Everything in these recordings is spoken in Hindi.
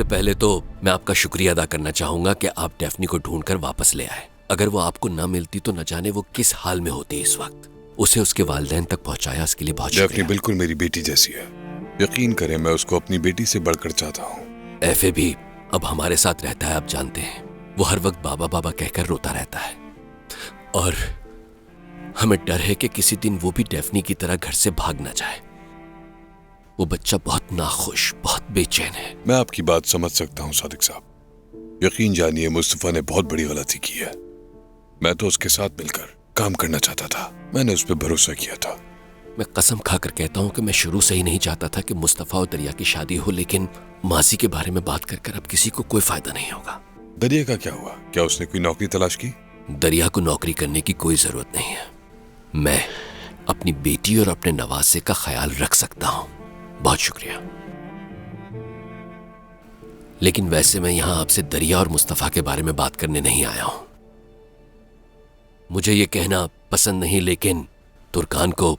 सबसे पहले तो मैं आपका शुक्रिया अदा करना चाहूंगा कि आप डेफनी को ढूंढकर वापस ले आए। अगर वो आपको ना मिलती तो न जाने वो किस हाल में होती इस वक्त। उसे उसके वालिदैन तक पहुंचाया, इसके लिए बहुत डेफनी शुक्रिया। बिल्कुल मेरी बेटी जैसी है। यकीन करें, मैं उसको अपनी बेटी से बढ़कर चाहता हूँ। एफए भी अब हमारे साथ रहता है, आप जानते हैं। वो हर वक्त बाबा बाबा कहकर रोता रहता है और हमें डर है कि किसी दिन वो भी डेफनी की तरह घर से भाग ना जाए। वो बच्चा बहुत नाखुश, बहुत बेचैन है। मैं आपकी बात समझ सकता हूँ सादिक साहब। यकीन जानिए, मुस्तफा ने बहुत बड़ी गलती की है। मैं तो उसके साथ मिलकर काम करना चाहता था। मैंने उस पर भरोसा किया था। मैं कसम खाकर कहता हूं कि मैं शुरू से ही नहीं चाहता था कि मुस्तफा और दरिया की शादी हो, लेकिन माजी के बारे में बात कर अब किसी को कोई फायदा नहीं होगा। दरिया का क्या हुआ? क्या उसने कोई नौकरी तलाश की? दरिया को नौकरी करने की कोई जरूरत नहीं है। मैं अपनी बेटी और अपने नवासे का ख्याल रख सकता हूं। बहुत शुक्रिया। लेकिन वैसे मैं यहां आपसे दरिया और मुस्तफा के बारे में बात करने नहीं आया हूं। मुझे यह कहना पसंद नहीं, लेकिन तुर्कान को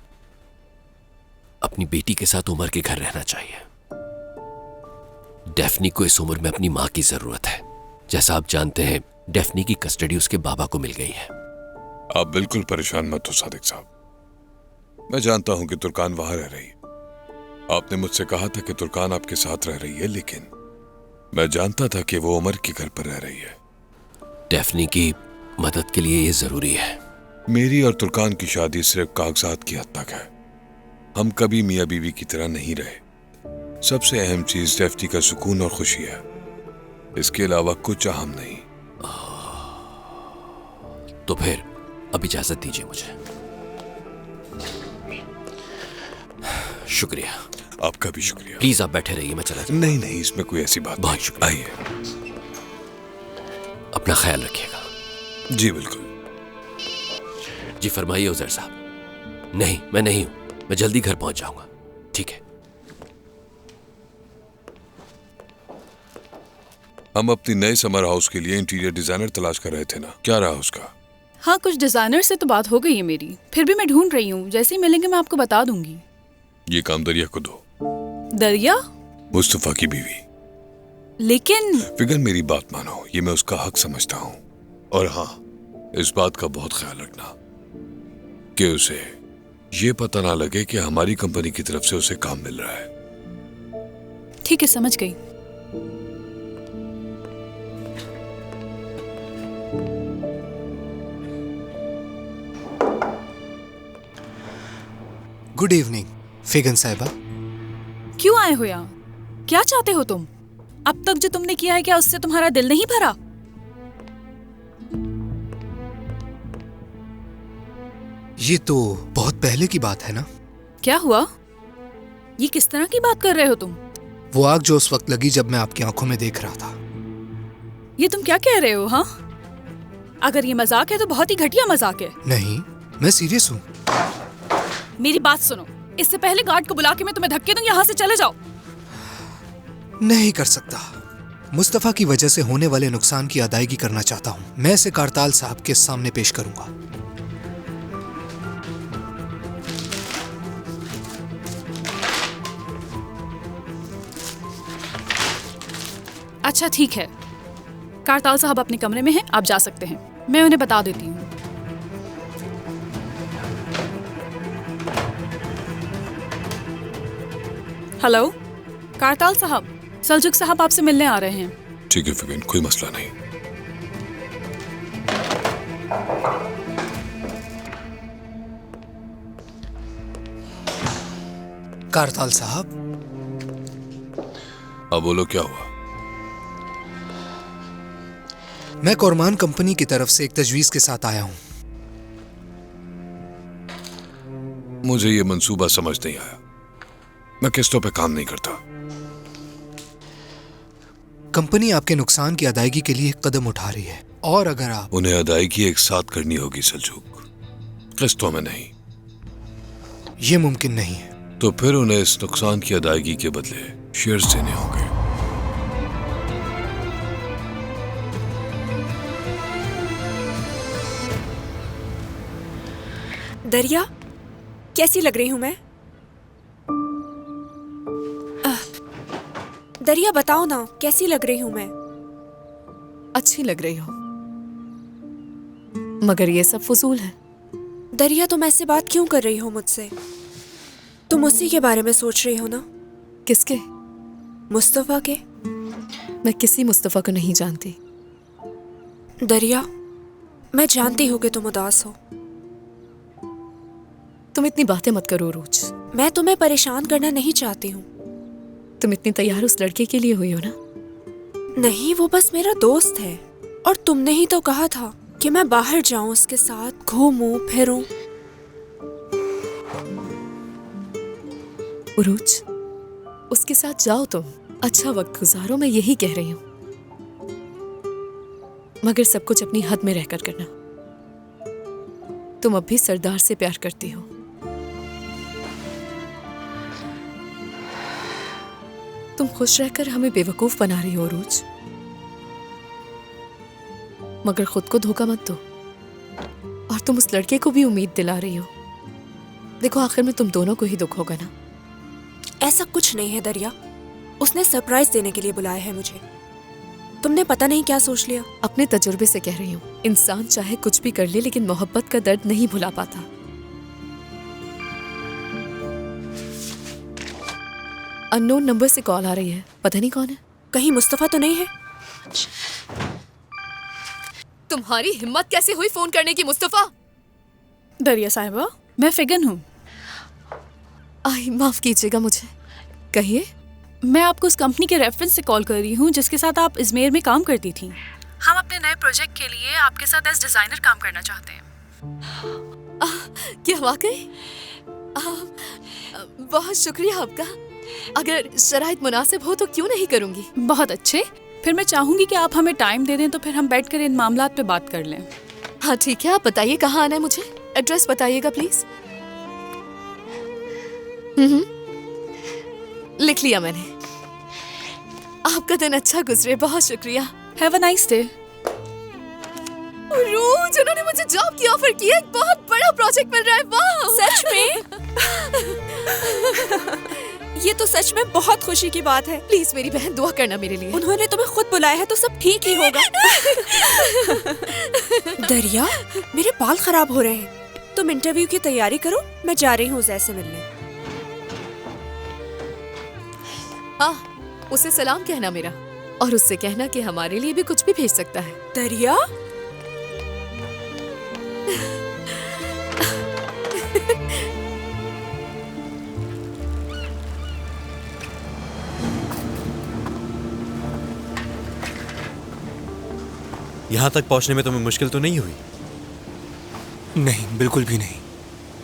अपनी बेटी के साथ उमर के घर रहना चाहिए। डेफनी को इस उम्र में अपनी मां की जरूरत है। जैसा आप जानते हैं, डेफनी की कस्टडी उसके बाबा को मिल गई है। आप बिल्कुल परेशान मत हो सादिक साहब। मैं जानता हूं कि तुर्कान वहां रह रही है। आपने मुझसे कहा था कि तुर्कान आपके साथ रह रही है, लेकिन मैं जानता था कि वो उमर के घर पर रह रही है। डेफनी की मदद के लिए यह जरूरी है। मेरी और तुर्कान की शादी सिर्फ कागजात की हद तक है। हम कभी मियां बीवी की तरह नहीं रहे। सबसे अहम चीज डेफनी का सुकून और खुशी है। इसके अलावा कुछ अहम नहीं। तो फिर अब इजाजत दीजिए मुझे। शुक्रिया। आपका भी शुक्रिया। प्लीज आप बैठे रहिए, मैं चला जाऊं। नहीं नहीं, इसमें कोई ऐसी बात बहुत नहीं। शुक्रिया। आइए। अपना ख्याल रखिएगा। जी बिल्कुल। जी फरमाइए उजैर साहब। नहीं, मैं नहीं हूं। मैं जल्दी घर पहुंच जाऊंगा। ठीक है। हम अपनी नए समर हाउस के लिए इंटीरियर डिजाइनर तलाश कर रहे थे ना, क्या रहा उसका? हाँ, कुछ डिजाइनर से तो बात हो गई है मेरी। फिर भी मैं ढूंढ रही हूँ। जैसे ही मिलेंगे मैं आपको बता दूंगी। ये काम दरिया को दो। दरिया? मुस्तफा की बीवी। लेकिन फिगर, मेरी बात मानो, ये मैं उसका हक समझता हूँ। और हाँ, इस बात का बहुत ख्याल रखना कि उसे ये पता ना लगे कि हमारी कंपनी की तरफ से उसे काम मिल रहा है। ठीक है, समझ गई। गुड इवनिंग फिगन साहिबा। क्यों आए हो यहाँ? क्या चाहते हो तुम? अब तक जो तुमने किया है, क्या उससे तुम्हारा दिल नहीं भरा? ये तो बहुत पहले की बात है ना। क्या हुआ? ये किस तरह की बात कर रहे हो तुम? वो आग जो उस वक्त लगी जब मैं आपकी आंखों में देख रहा था। ये तुम क्या कह रहे हो? हाँ, अगर ये मजाक है तो बहुत ही घटिया मजाक है। नहीं, मैं सीरियस हूँ। मेरी बात सुनो। इससे पहले गार्ड को बुला के मैं तुम्हें धक्के दूं, यहाँ से चले जाओ। नहीं कर सकता। मुस्तफा की वजह से होने वाले नुकसान की अदायगी करना चाहता हूँ। मैं इसे कारताल साहब के सामने पेश करूंगा। अच्छा ठीक है, कारताल साहब अपने कमरे में हैं, आप जा सकते हैं। मैं उन्हें बता देती हूँ। हेलो कारताल साहब, सल्जुक साहब आपसे मिलने आ रहे हैं। ठीक है फिगन, कोई मसला नहीं। कारताल साहब। अब बोलो, क्या हुआ? मैं कोरमान कंपनी की तरफ से एक तजवीज के साथ आया हूं। मुझे ये मंसूबा समझ नहीं आया। मैं किस्तों पे काम नहीं करता। कंपनी आपके नुकसान की अदायगी के लिए एक कदम उठा रही है, और अगर आप उन्हें अदायगी एक साथ करनी होगी सल्जूक, किस्तों में नहीं। ये मुमकिन नहीं है। तो फिर उन्हें इस नुकसान की अदायगी के बदले शेयर्स देने होंगे। दरिया, कैसी लग रही हूं मैं? दरिया बताओ ना, कैसी लग रही हूँ मैं? अच्छी लग रही हो, मगर ये सब फजूल है। दरिया, तुम ऐसे बात क्यों कर रही हो मुझसे? तुम उसी के बारे में सोच रही हो ना? किसके? मुस्तफा के। मैं किसी मुस्तफा को नहीं जानती। दरिया, मैं जानती हूँ कि तुम उदास हो। तुम इतनी बातें मत करो उरूज। मैं तुम्हें परेशान करना नहीं चाहती हूँ। तुम इतनी तैयार उस लड़के के लिए हुई हो ना? नहीं, वो बस मेरा दोस्त है। और तुमने ही तो कहा था कि मैं बाहर जाऊं, उसके साथ घूमूं फिरूं। उरूज, उसके साथ जाओ, तुम अच्छा वक्त गुजारो, मैं यही कह रही हूँ। मगर सब कुछ अपनी हद में रहकर करना। तुम अब भी सरदार से प्यार करती हो। तुम खुश रहकर हमें बेवकूफ बना रही हो उरूज, मगर खुद को धोखा मत दो। और तुम उस लड़के को भी उम्मीद दिला रही हो। देखो, आखिर में तुम दोनों को ही दुख होगा ना। ऐसा कुछ नहीं है दरिया, उसने सरप्राइज देने के लिए बुलाया है मुझे। तुमने पता नहीं क्या सोच लिया। अपने तजुर्बे से कह रही हूँ, इंसान चाहे कुछ भी कर ले लेकिन मोहब्बत का दर्द नहीं भुला पाता। अननोन नंबर से कॉल आ रही है, पता नहीं कौन है। कहीं मुस्तफा तो नहीं है? तुम्हारी हिम्मत कैसे हुई फोन करने की मुस्तफा? दरिया साहिबा, मैं फिगन हूँ। आई, माफ कीजिएगा मुझे। कहिए। मैं आपको उस कंपनी के रेफरेंस से कॉल कर रही हूँ जिसके साथ आप इजमेर में काम करती थी। हम अपने नए प्रोजेक्ट के लिए आपके साथ एज डिजाइनर काम करना चाहते हैं। क्या वाकई? बहुत शुक्रिया आपका। अगर शराइत मुनासिब हो तो क्यों नहीं करूंगी। बहुत अच्छे, फिर मैं चाहूंगी कि आप हमें टाइम दे दें तो फिर हम बैठकर इन मामलात पे बात कर लें। हाँ ठीक है, आप बताइए कहाँ आना है मुझे। एड्रेस बताइएगा प्लीज। लिख लिया मैंने। आपका दिन अच्छा गुजरे, बहुत शुक्रिया। Have a nice day. रोज उन्होंने मुझे जॉब की ऑफर की है, एक बहुत बड़ा प्रोजेक्ट मिल रहा है। वाह, सच में? ये तो सच में बहुत खुशी की बात है। प्लीज मेरी बहन दुआ करना मेरे लिए। उन्होंने तुम्हें खुद बुलाया है तो सब ठीक ही होगा। दरिया, मेरे बाल खराब हो रहे हैं। तुम इंटरव्यू की तैयारी करो, मैं जा रही हूँ जै से मिलने। हाँ, उसे सलाम कहना मेरा, और उससे कहना कि हमारे लिए भी कुछ भी भेज सकता है। दरिया, यहाँ तक पहुँचने में तुम्हें मुश्किल तो नहीं हुई? नहीं, बिल्कुल भी नहीं।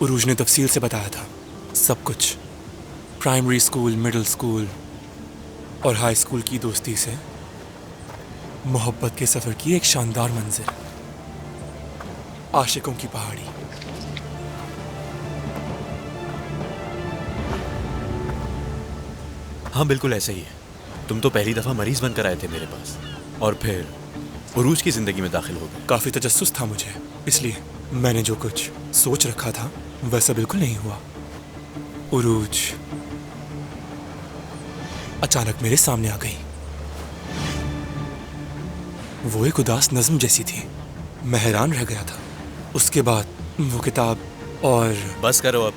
उरूज ने तफसील से बताया था सब कुछ। प्राइमरी स्कूल, मिडिल स्कूल और हाई स्कूल की दोस्ती से मोहब्बत के सफ़र की एक शानदार मंजिल, आशिकों की पहाड़ी। हाँ बिल्कुल ऐसे ही है। तुम तो पहली दफ़ा मरीज बनकर आए थे मेरे पास, और फिर उरूज की ज़िंदगी में दाखिल हो गए। काफ़ी तजस्सुस था मुझे, इसलिए मैंने जो कुछ सोच रखा था वैसा बिल्कुल नहीं हुआ। उरूज अचानक मेरे सामने आ गई। वो एक उदास नज़्म जैसी थी। मैं हैरान रह गया था। उसके बाद वो किताब और... बस करो अब।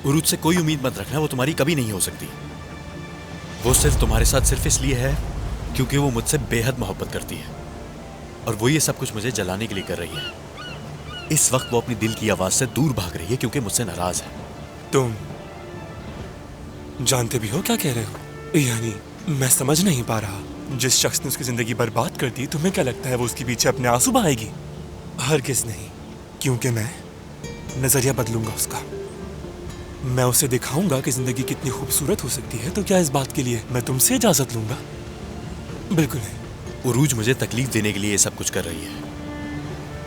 उरूज से कोई उम्मीद मत रखना, वो तुम्हारी कभी नहीं हो सकती। वो सिर्फ तुम्हारे साथ सिर्फ इसलिए है क्योंकि वो मुझसे बेहद मोहब्बत करती है, और वो ये सब कुछ मुझे जलाने के लिए कर रही है। इस वक्त वो अपनी दिल की आवाज़ से दूर भाग रही है क्योंकि मुझसे नाराज़ है। तुम जानते भी हो क्या कह रहे हो? यानी मैं समझ नहीं पा रहा। जिस शख्स ने उसकी जिंदगी बर्बाद कर दी, तुम्हें क्या लगता है वो उसके पीछे अपने आंसू बहाएगी? हरगिज़ नहीं, क्योंकि मैं नजरिया बदलूंगा उसका। मैं उसे दिखाऊंगा कि जिंदगी कितनी खूबसूरत हो सकती है। तो क्या इस बात के लिए मैं तुमसे इजाजत लूंगा? बिल्कुल नहीं। उरूज मुझे तकलीफ देने के लिए ये सब कुछ कर रही है।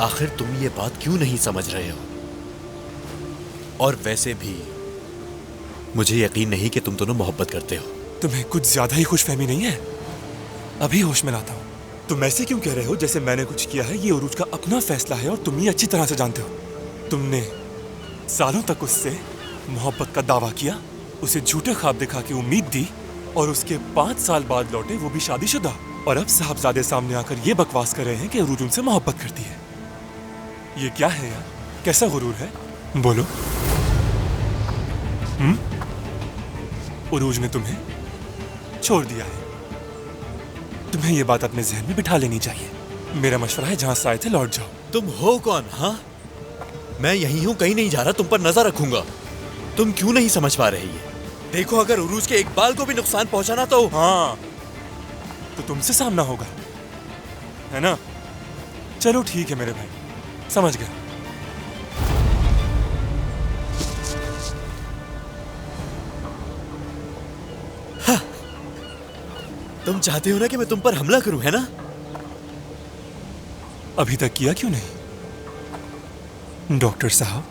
आखिर तुम ये बात क्यों नहीं समझ रहे हो? और वैसे भी मुझे यकीन नहीं कि तुम दोनों मोहब्बत करते हो। तुम्हें कुछ ज्यादा ही खुशफहमी नहीं है? अभी होश में लाता हूँ। तुम ऐसे क्यों कह रहे हो जैसे मैंने कुछ किया है? ये उरूज का अपना फैसला है और तुम ये अच्छी तरह से जानते हो। तुमने सालों तक उससे मोहब्बत का दावा किया, उसे झूठे ख्वाब दिखा के उम्मीद दी, और उसके 5 साल बाद लौटे, वो भी शादीशुदा। और अब साहबजादे सामने आकर ये बकवास कर रहे हैं कि अरूज उनसे मोहब्बत करती है। ये क्या है यार, कैसा गुरूर है? बोलो। उरूज ने तुम्हें छोड़ दिया है। तुम्हें ये बात अपने जहन में बिठा लेनी चाहिए। मेरा मशवरा है, जहां से आए थे लौट जाओ। तुम हो कौन? हाँ, मैं यही हूं, कहीं नहीं जा रहा, तुम पर नजर रखूंगा। तुम क्यों नहीं समझ पा रही है? देखो, अगर उरूज के एक बाल को भी नुकसान पहुंचाना तो हाँ, तो तुमसे सामना होगा, है ना? चलो ठीक है मेरे भाई, समझ गया। तुम चाहते हो ना कि मैं तुम पर हमला करूं, है ना? अभी तक किया क्यों नहीं डॉक्टर साहब?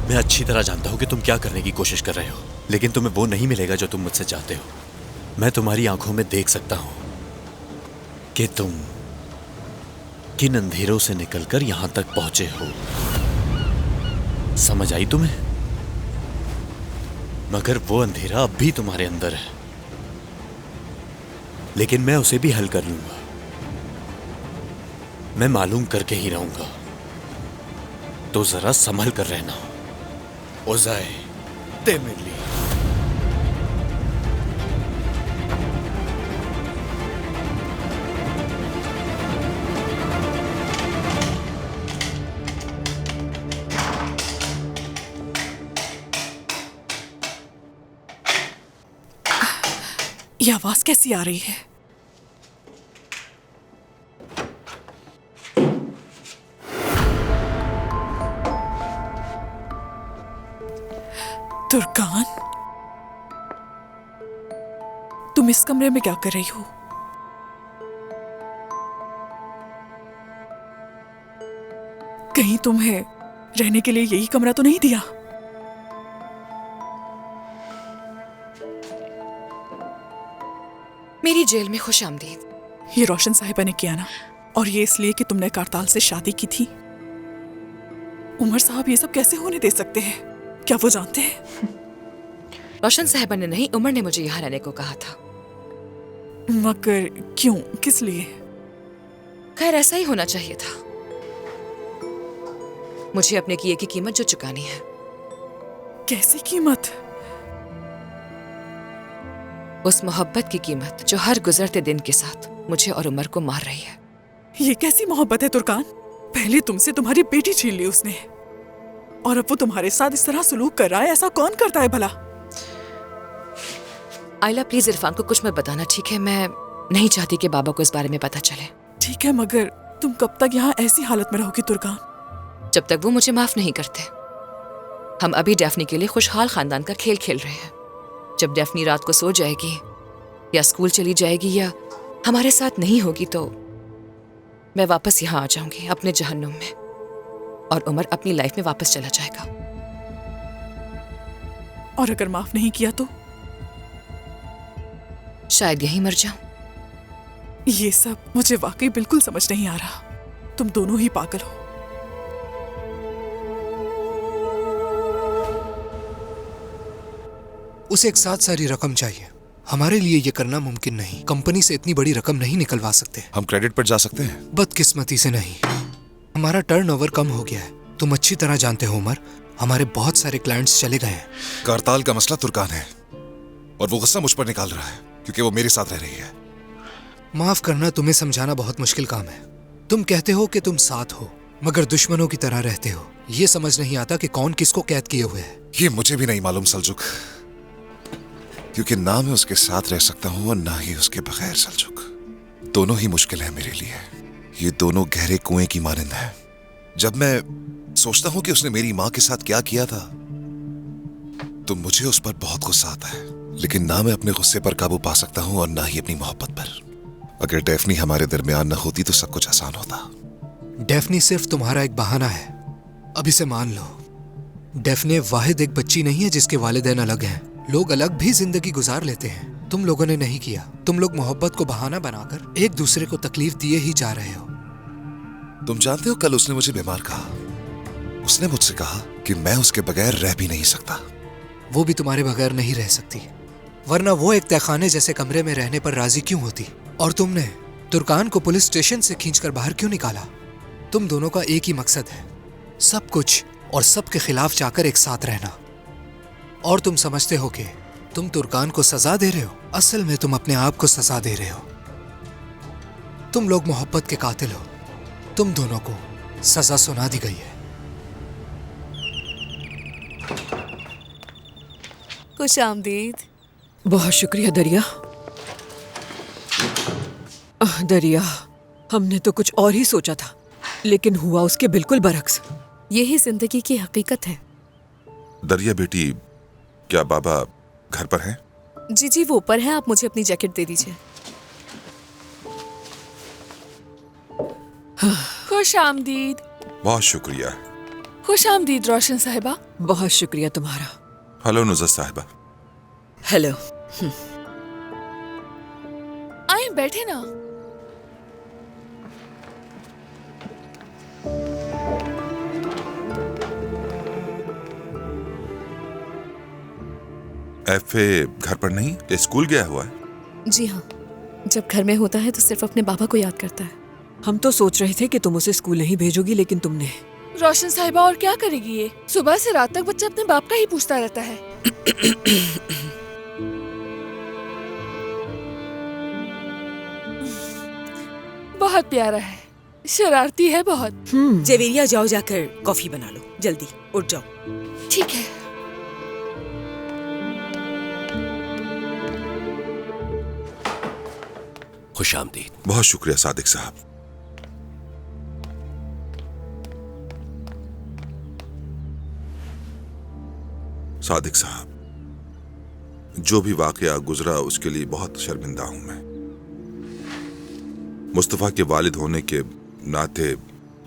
मैं अच्छी तरह जानता हूं कि तुम क्या करने की कोशिश कर रहे हो, लेकिन तुम्हें वो नहीं मिलेगा जो तुम मुझसे चाहते हो। मैं तुम्हारी आंखों में देख सकता हूं कि तुम किन अंधेरों से निकलकर यहां तक पहुंचे हो। समझ आई तुम्हें? मगर वो अंधेरा अब भी तुम्हारे अंदर है, लेकिन मैं उसे भी हल कर लूंगा। मैं मालूम करके ही रहूंगा, तो जरा संभल कर रहना। ओज़ाए तेमिली। ये आवाज कैसी आ रही है? तुर्कान, तुम इस कमरे में क्या कर रही हो? कहीं तुम्हें रहने के लिए यही कमरा तो नहीं दिया? मेरी जेल में खुश आमदीद। ये रोशन साहिबा ने किया ना, और ये इसलिए कि तुमने कारताल से शादी की थी। उमर साहब ये सब कैसे होने दे सकते हैं? क्या वो जानते हैं? रोशन साहिबा ने नहीं, उमर ने मुझे यहाँ रहने को कहा था। मगर क्यों, किस लिए? खैर, ऐसा ही होना चाहिए था। मुझे अपने किए की कीमत जो चुकानी है। कैसी कीमत? उस मोहब्बत की कीमत जो हर गुजरते दिन के साथ मुझे और उमर को मार रही है। ये कैसी मोहब्बत है तुर्कान? पहले तुमसे तुम्हारी बेटी छीन ली उसने, और अब वो तुम्हारे साथ इस तरह सलूक कर रहा है। ऐसा कौन करता है भला? आयला, प्लीज इरफान को कुछ मत बताना, ठीक है? मैं नहीं चाहती कि बाबा को इस बारे में पता चले। ठीक है, मगर तुम कब तक यहाँ ऐसी हालत में रहोगी तुर्कान? जब तक वो मुझे माफ नहीं करते। हम अभी डेफनी के लिए खुशहाल खानदान का खेल खेल रहे हैं। जब डेफनी रात को सो जाएगी या स्कूल चली जाएगी या हमारे साथ नहीं होगी, तो मैं वापस यहाँ आ जाऊंगी अपने जहन्नुम में, और उमर अपनी लाइफ में वापस चला जाएगा। और अगर माफ नहीं किया तो? शायद यहीं मर जाऊं। ये सब मुझे वाकई बिल्कुल समझ नहीं आ रहा। तुम दोनों ही पागल हो। उसे एक साथ सारी रकम चाहिए। हमारे लिए ये करना मुमकिन नहीं। कंपनी से इतनी बड़ी रकम नहीं निकलवा सकते। हम क्रेडिट पर जा सकते हैं? बदकिस्मती से नहीं। हमारा टर्नओवर कम हो गया है। तुम अच्छी तरह जानते हो उमर, हमारे बहुत सारे क्लाइंट्स चले गए हैं। कारताल का मसला तुर्कान है, और वो गुस्सा मुझ पर निकाल रहा है क्योंकि वो मेरे साथ रह रही है। माफ करना, तुम्हें समझाना बहुत मुश्किल काम है। तुम कहते हो कि तुम साथ हो, मगर दुश्मनों की तरह रहते हो। ये समझ नहीं आता कि कौन किसको कैद किए हुए है। ये मुझे भी नहीं मालूम सल्जुक, क्योंकि ना मैं उसके साथ रह सकता हूँ और ना ही उसके बगैर। सल्जुक, दोनों ही मुश्किल है मेरे लिए। ये दोनों गहरे कुएं की मानिंद है। जब मैं सोचता हूँ कि उसने मेरी माँ के साथ क्या किया था, तो मुझे उस पर बहुत गुस्सा आता है। लेकिन ना मैं अपने गुस्से पर काबू पा सकता हूँ और ना ही अपनी मोहब्बत पर। अगर डेफनी हमारे दरमियान न होती तो सब कुछ आसान होता। डेफनी सिर्फ तुम्हारा एक बहाना है, अब इसे मान लो। डेफने वाहिद एक बच्ची नहीं है जिसके वालिदैन अलग हैं। लोग अलग भी जिंदगी गुजार लेते हैं। तुम लोगों ने नहीं किया। तुम लोग मोहब्बत को बहाना बनाकर एक दूसरे को तकलीफ दिए ही जा रहे हो। तुम जानते हो, कल उसने मुझे बीमार कहा। उसने मुझसे कहा कि मैं उसके बगैर रह भी नहीं सकता। वो भी तुम्हारे बगैर नहीं रह सकती, वरना वो एक तहखाने जैसे कमरे में रहने पर राजी क्यों होती? और तुमने तुर्कान को पुलिस स्टेशन से खींचकर बाहर क्यों निकाला? तुम दोनों का एक ही मकसद है, सब कुछ और सबके खिलाफ जाकर एक साथ रहना। और तुम समझते हो कि तुम तुर्कान को सजा दे रहे हो, असल में तुम अपने आप को सजा दे रहे हो। तुम लोग मोहब्बत के कातिल हो, तुम दोनों को सजा सुना दी गई है। खुश आमदीद। बहुत शुक्रिया दरिया। दरिया, हमने तो कुछ और ही सोचा था, लेकिन हुआ उसके बिल्कुल बरक्स। यही जिंदगी की हकीकत है। दरिया बेटी, क्या बाबा घर पर हैं? जी जी, वो ऊपर है। आप मुझे अपनी जैकेट दे दीजिए। खुश आमदीद। बहुत शुक्रिया। खुश आमदीद रोशन साहिबा। बहुत शुक्रिया तुम्हारा। हेलो नुज़त साहिबा। हेलो। आए बैठे ना। एफए घर पर नहीं, स्कूल गया हुआ है? जी हाँ, जब घर में होता है तो सिर्फ अपने बाबा को याद करता है। हम तो सोच रहे थे कि तुम उसे स्कूल नहीं भेजोगी, लेकिन तुमने। रोशन साहिबा, और क्या करेगी ये? सुबह से रात तक बच्चा अपने बाप का ही पूछता रहता है। बहुत प्यारा है, शरारती है बहुत। जेवेरिया, जाओ जाकर कॉफी बना लो, जल्दी उठ जाओ। ठीक है। खुश आमदीद। बहुत शुक्रिया सादिक साहब। सादिक साहब, जो भी वाकया गुजरा उसके लिए बहुत शर्मिंदा हूं मैं। मुस्तफा के वालिद होने के नाते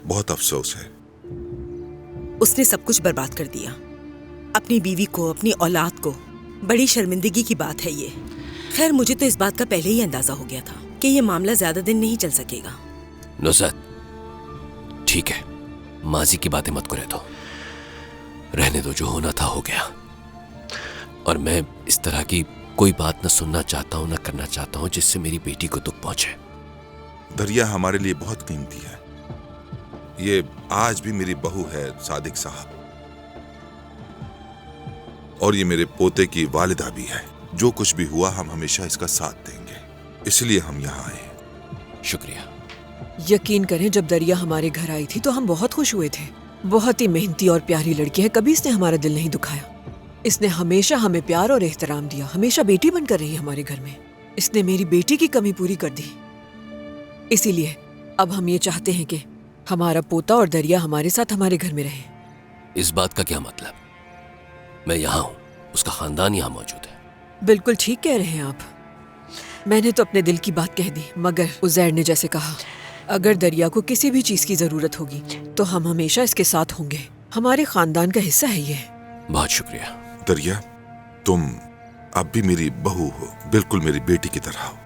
बहुत अफसोस है। उसने सब कुछ बर्बाद कर दिया, अपनी बीवी को, अपनी औलाद को। बड़ी शर्मिंदगी की बात है ये। खैर, मुझे तो इस बात का पहले ही अंदाजा हो गया था कि ये मामला ज्यादा दिन नहीं चल सकेगा। नुज़त, ठीक है, माजी की बातें मत करे दो, रहने दो। जो होना था हो गया, और मैं इस तरह की कोई बात न सुनना चाहता हूं, न करना चाहता हूं जिससे मेरी बेटी को दुख पहुंचे। दरिया हमारे लिए बहुत कीमती है। ये आज भी मेरी बहू है सादिक साहब, और ये मेरे पोते की वालिदा भी है। जो कुछ भी हुआ हम हमेशा इसका साथ देंगे, इसलिए हम यहाँ आए हैं। शुक्रिया। यकीन करें, जब दरिया हमारे घर आई थी तो हम बहुत खुश हुए थे। बहुत ही मेहनती और प्यारी लड़की है, कभी इसने हमारा दिल नहीं दुखाया। इसने हमेशा हमें प्यार और एहतराम दिया, हमेशा बेटी बनकर रही हमारे घर में। इसने मेरी बेटी की कमी पूरी कर दी। इसीलिए अब हम ये चाहते हैं कि हमारा पोता और दरिया हमारे साथ हमारे घर में रहे। इस बात का क्या मतलब? मैं यहाँ हूँ, उसका खानदान यहाँ मौजूद है। बिल्कुल ठीक कह रहे हैं आप। मैंने तो अपने दिल की बात कह दी, मगर उज़ैर ने जैसे कहा, अगर दरिया को किसी भी चीज की जरूरत होगी तो हम हमेशा इसके साथ होंगे। हमारे खानदान का हिस्सा है ये। बहुत शुक्रिया। दरिया, तुम अब भी मेरी बहू हो, बिल्कुल मेरी बेटी की तरह हो।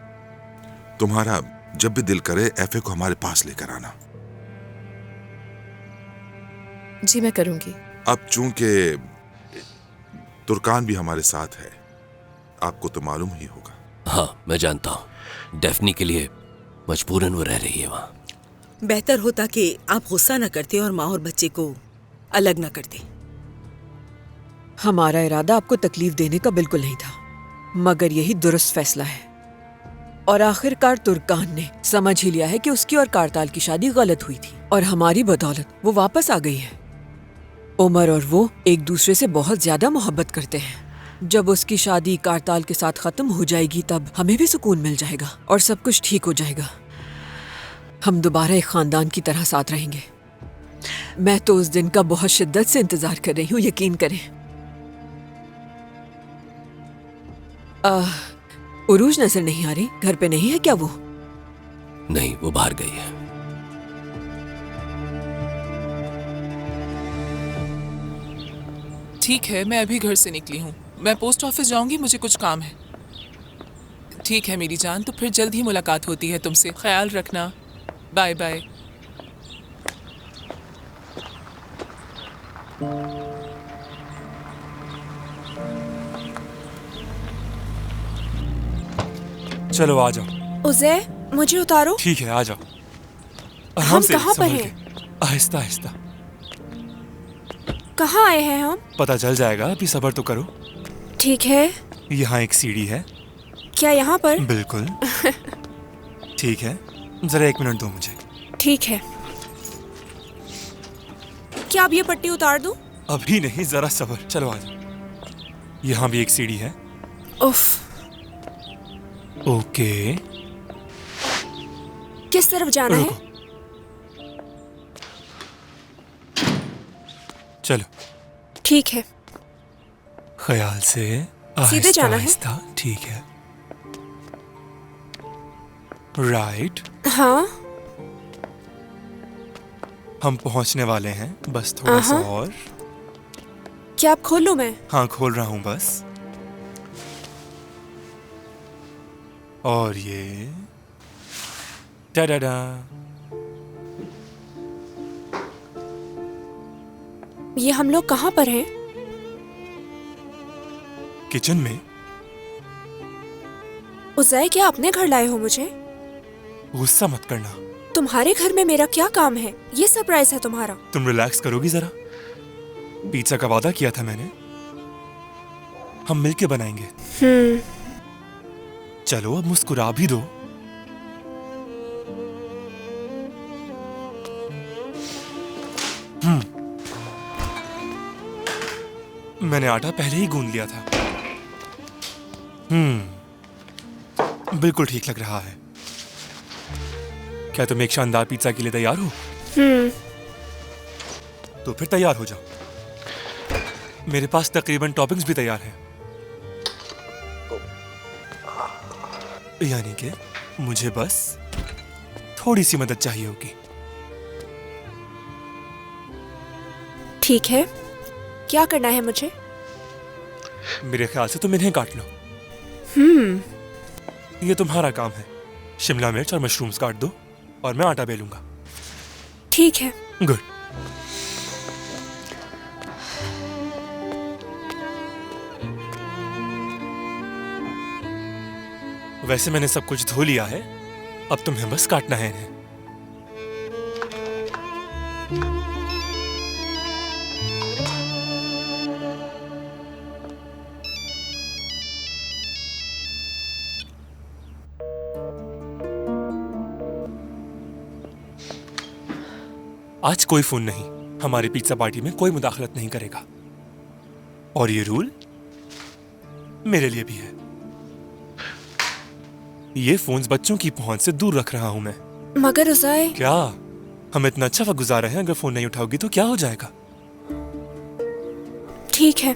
तुम्हारा जब भी दिल करे एफए को हमारे पास लेकर आना। जी मैं करूंगी। अब चूंकि तुर्कान भी हमारे साथ है, आपको तो मालूम ही होगा। हाँ, मैं जानता हूँ। डेफनी के लिए मजबूरन वो रह रही है वहाँ। बेहतर होता कि आप गुस्सा न करते और माँ और बच्चे को अलग न करते। हमारा इरादा आपको तकलीफ देने का बिल्कुल नहीं था, मगर यही दुरुस्त फैसला है। और आखिरकार तुर्कान ने समझ ही लिया है कि उसकी और कारताल की शादी गलत हुई थी, और हमारी बदौलत वो वापस आ गई है। उमर और वो एक दूसरे से बहुत ज्यादा मोहब्बत करते हैं। जब उसकी शादी कारताल के साथ खत्म हो जाएगी तब हमें भी सुकून मिल जाएगा और सब कुछ ठीक हो जाएगा। हम दोबारा एक खानदान की तरह साथ रहेंगे। मैं तो उस दिन का बहुत शिद्दत से इंतजार कर रही हूँ, यकीन करें। उरूज नजर नहीं आ रही, घर पे नहीं है क्या वो? नहीं, वो बाहर गई है। ठीक है, मैं अभी घर से निकली हूँ। मैं पोस्ट ऑफिस जाऊंगी, मुझे कुछ काम है। ठीक है मेरी जान, तो फिर जल्द ही मुलाकात होती है तुमसे। ख्याल रखना। Bye bye. चलो आ जाओ। उजैर, मुझे उतारो। ठीक है, आ जाओ। आराम से, कहाँ पर संभल हैं? के। आहिस्ता आहिस्ता। कहाँ आए हैं हम? पता चल जाएगा, अभी सब्र तो करो। ठीक है। यहाँ एक सीढ़ी है। क्या यहाँ पर? बिल्कुल। ठीक है, जरा 1 मिनट दो मुझे। ठीक है। क्या अब ये पट्टी उतार दूं? अभी नहीं, जरा सब्र। चलो आ जाओ। यहाँ भी एक सीढ़ी है। उफ। ओके। किस तरफ जाना है? चलो। ठीक है। ख्याल से। सीधे जाना है? आहिस्ता, ठीक है। राइट। हाँ। हम पहुंचने वाले हैं, बस थोड़ा सा और। क्या आप खोल लूं मैं? हाँ, खोल रहा हूं बस। और ये टाडा। ये हम लोग कहाँ पर हैं? किचन में। उजैर, क्या अपने घर लाए हो मुझे? गुस्सा मत करना। तुम्हारे घर में मेरा क्या काम है? ये सरप्राइज है तुम्हारा। तुम रिलैक्स करोगी जरा? पिज्जा का वादा किया था मैंने, हम मिलके बनाएंगे। चलो अब मुस्कुरा भी दो। मैंने आटा पहले ही गूंद लिया था। बिल्कुल ठीक लग रहा है। क्या तुम एक शानदार पिज्जा के लिए तैयार हो? तो फिर तैयार हो जाओ। मेरे पास तकरीबन टॉपिंग्स भी तैयार हैं। यानी कि मुझे बस थोड़ी सी मदद चाहिए होगी। ठीक है। क्या करना है मुझे? मेरे ख्याल से तुम इन्हें काट लो। ये तुम्हारा काम है। शिमला मिर्च और मशरूम्स काट दो और मैं आटा बेलूंगा। ठीक है। गुड। वैसे मैंने सब कुछ धो लिया है, अब तुम्हें बस काटना है इन्हें। आज कोई फोन नहीं। हमारी पिज्जा पार्टी में कोई मुदाखलत नहीं करेगा। और ये रूल मेरे लिए भी है। ये फोन्स बच्चों की पहुंच से दूर रख रहा हूं मैं। मगर उजैर। क्या हम इतना अच्छा वक्त गुजार रहे हैं, अगर फोन नहीं उठाओगी तो क्या हो जाएगा? ठीक है।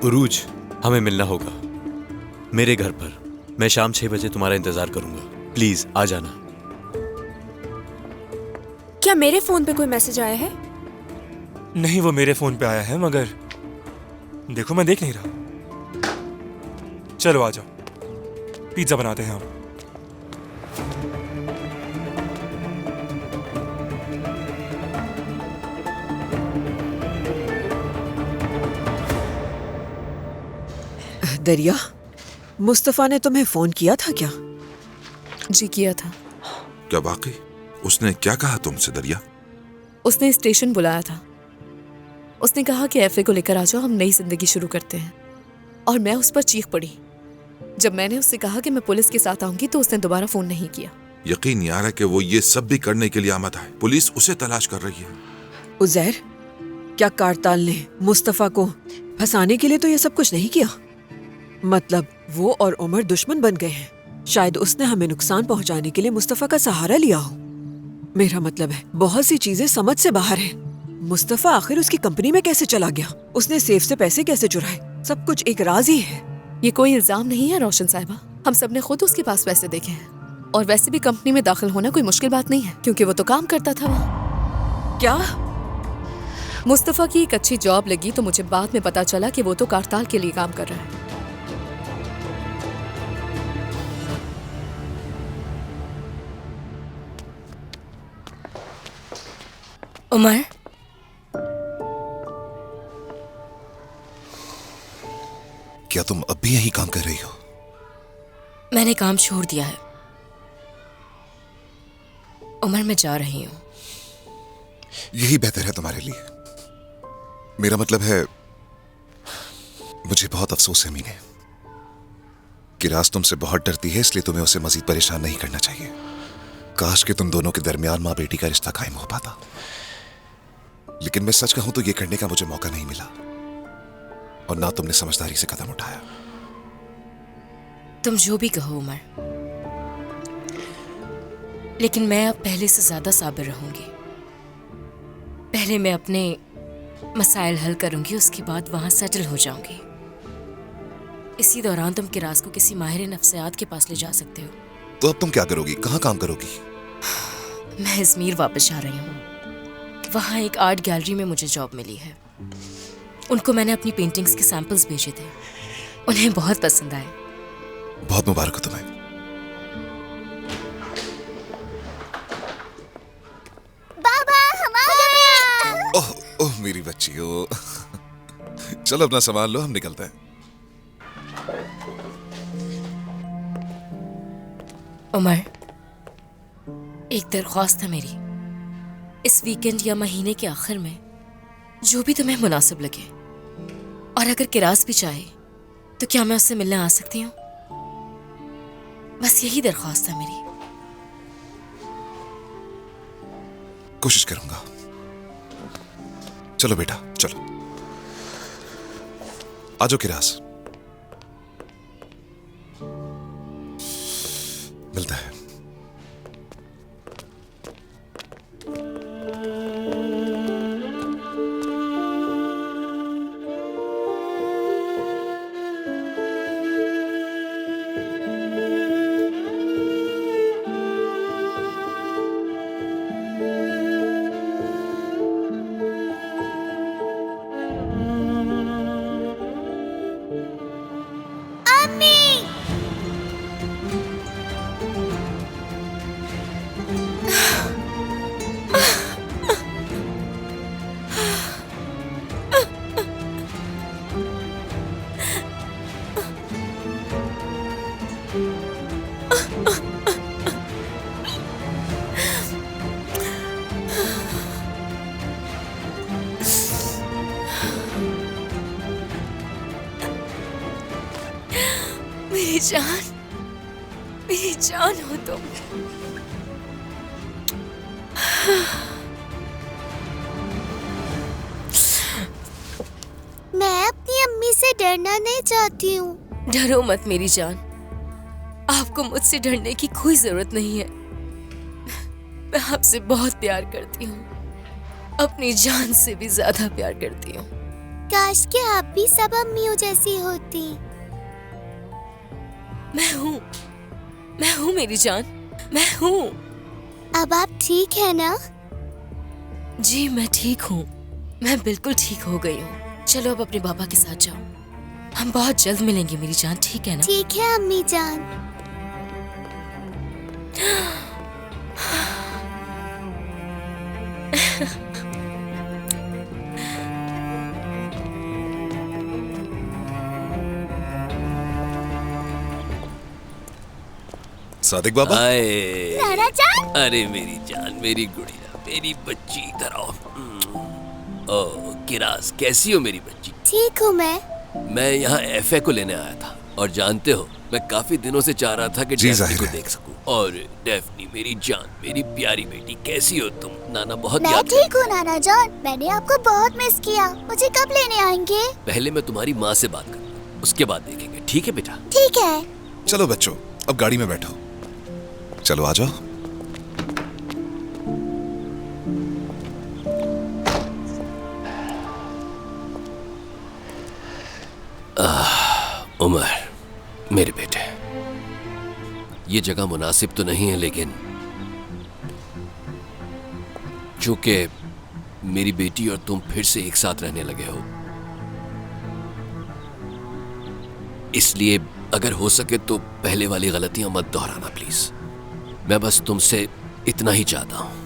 उरूज, हमें मिलना होगा मेरे घर पर। मैं शाम 6 बजे तुम्हारा इंतजार करूंगा। प्लीज आ जाना। क्या मेरे फोन पे कोई मैसेज आया है? नहीं, वो मेरे फोन पे आया है, मगर देखो मैं देख नहीं रहा। चलो आ जाओ, पिज्जा बनाते हैं हम। दरिया, मुस्तफा ने तुम्हें फोन किया था क्या? जी किया था। क्या वाकई? उसने क्या कहा तुमसे दरिया? उसने स्टेशन बुलाया था। उसने कहा कि एफए को लेकर आ जाओ, हम नई जिंदगी शुरू करते हैं। और मैं उस पर चीख पड़ी। जब मैंने उससे कहा कि मैं पुलिस के साथ आऊंगी तो उसने दोबारा फोन नहीं किया। यकीन नहीं आ रहा कि वो ये सब भी करने के लिए आमद है। पुलिस उसे तलाश कर रही है। उजैर, क्या कारताल ने मुस्तफा को फंसाने के लिए तो ये सब कुछ नहीं किया? मतलब वो और उमर दुश्मन बन गए हैं। शायद उसने हमें नुकसान पहुंचाने के लिए मुस्तफा का सहारा लिया हो। मेरा मतलब है, बहुत सी चीजें समझ से बाहर हैं। मुस्तफा आखिर उसकी कंपनी में कैसे चला गया? उसने सेफ से पैसे कैसे चुराए? सब कुछ एक राज ही है। ये कोई इल्जाम नहीं है रोशन साहिबा। हम सब ने खुद उसके पास पैसे देखे हैं। और वैसे भी कंपनी में दाखिल होना कोई मुश्किल बात नहीं है, क्योंकि वो तो काम करता था वहाँ। क्या? मुस्तफ़ा की एक अच्छी जॉब लगी तो मुझे बाद में पता चला कि वो तो कारताल के लिए काम कर रहा है। उमर, क्या तुम अब भी यही काम कर रही हो? मैंने काम छोड़ दिया है। उमर, मैं जा रही हूँ। यही बेहतर है तुम्हारे लिए। मेरा मतलब है, मुझे बहुत अफसोस है मीने। किरास तुमसे बहुत डरती है, इसलिए तुम्हें उसे मजीद परेशान नहीं करना चाहिए। काश कि तुम दोनों के दरमियान माँ बेटी का रिश्ता कायम हो पाता, लेकिन मैं सच कहूं तो यह करने का मुझे मौका नहीं मिला, और ना तुमने समझदारी से कदम उठाया। तुम जो भी कहो उमर, लेकिन मैं अब पहले से ज्यादा साबिर रहूंगी। पहले मैं अपने मसाइल हल करूंगी, उसके बाद वहां सेटल हो जाऊंगी। इसी दौरान तुम किरास को किसी माहिर नफ्सियात के पास ले जा सकते हो। तो अब तुम क्या करोगी? कहाँ काम करोगी? मैं इज़मीर वापस जा रही हूँ। वहाँ एक आर्ट गैलरी में मुझे जॉब मिली है। उनको मैंने अपनी पेंटिंग्स के सैंपल्स भेजे थे, उन्हें बहुत पसंद आए। बहुत मुबारक हो तुम्हें। बाबा, हमारा ओह ओह मेरी बच्ची, ओ चलो अपना सामान लो, हम निकलते हैं। उमर, एक दरख्वास्त है मेरी। इस वीकेंड या महीने के आखिर में जो भी तुम्हें मुनासिब लगे, और अगर किरास भी चाहे तो क्या मैं उससे मिलने आ सकती हूँ? बस यही दरख्वास्त है मेरी। कोशिश करूंगा। चलो बेटा, चलो। आजो किरास, मिलता है। मेरी जान, मेरी जान हो तुम। मैं अपनी अम्मी से डरना नहीं चाहती हूँ। डरो मत मेरी जान, आपको मुझसे डरने की कोई जरूरत नहीं है। मैं आपसे बहुत प्यार करती हूँ, अपनी जान से भी ज्यादा प्यार करती हूँ। काश कि आप भी सब अम्मियों जैसी होती। मैं हूँ मेरी जान, मैं हूँ। अब आप ठीक है ना? जी मैं ठीक हूँ, मैं बिल्कुल ठीक हो गई हूँ। चलो अब अपने पापा के साथ जाओ, हम बहुत जल्द मिलेंगे मेरी जान, ठीक है ना? ठीक है अम्मी जान। सादिक बाबा। नाना जान। अरे मेरी जान, मेरी गुड़िया, मेरी बच्ची, इधर आओ। ओ किरास, कैसी हो मेरी बच्ची? ठीक हूँ मैं यहाँ एफए को लेने आया था, और जानते हो मैं काफी दिनों से चाह रहा था कि डेफ्नी को देख सकूं। और डेफ्नी मेरी जान, मेरी प्यारी बेटी, कैसी हो तुम? नाना बहुत मैं याद ठीक हूँ नाना जान, मैंने आपको बहुत मिस किया। मुझे कब लेने आएंगे? पहले मैं तुम्हारी माँ से बात करूँ, उसके बाद देखेंगे, ठीक है बेटा? ठीक है। चलो बच्चों, अब गाड़ी में बैठो। चलो आ जाओ। उमर, मेरे बेटे, ये जगह मुनासिब तो नहीं है, लेकिन चूंकि मेरी बेटी और तुम फिर से एक साथ रहने लगे हो। इसलिए अगर हो सके तो पहले वाली गलतियां मत दोहराना प्लीज। मैं बस तुमसे इतना ही चाहता हूं।